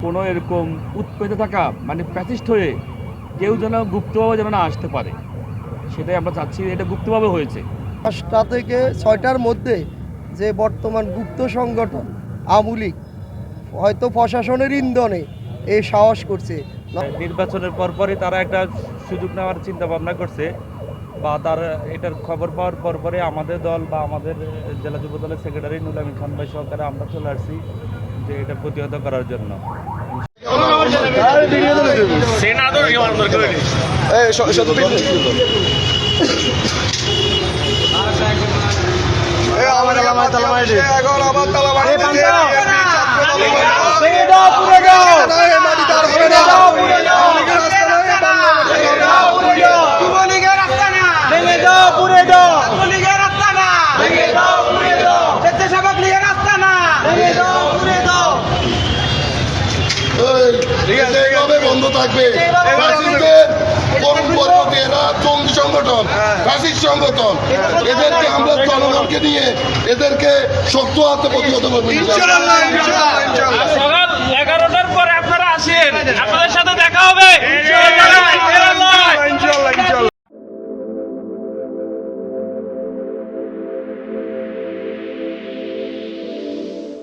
কোনো এরকম উৎপেতে থাকা মানে প্যাসিস্ট হয়ে কেউ যেন গুপ্তভাবে যেন না আসতে পারে, সেটাই আমরা চাচ্ছি। এটা গুপ্তভাবে হয়েছে। 5টা থেকে 6টার মধ্যে যে বর্তমান গুপ্ত সংগঠন আওয়ামী লীগ হয়তো প্রশাসনের ইন্ধনে এই সাহস করছে। নির্বাচনের পরপরই তারা একটা সুযোগ নেওয়ার চিন্তা ভাবনা করছে, বা তার এটার খবর পাওয়ার পরপরে আমাদের দল বা আমাদের জেলা যুব দলের সেক্রেটারি নুল আমিন খান ভাই সহকারে আমরা চলে আসছি যে এটা প্রতিহত করার জন্য। বন্ধ থাকবে। জঙ্গি সংগঠন, ফ্যাসিস্ট সংগঠন, এদেরকে আমরা জনগণকে নিয়ে এদেরকে শক্ত হাতে প্রতিহত করবো। সকাল 11টার পরে আপনারা আসেন, আপনাদের সাথে দেখা হবে।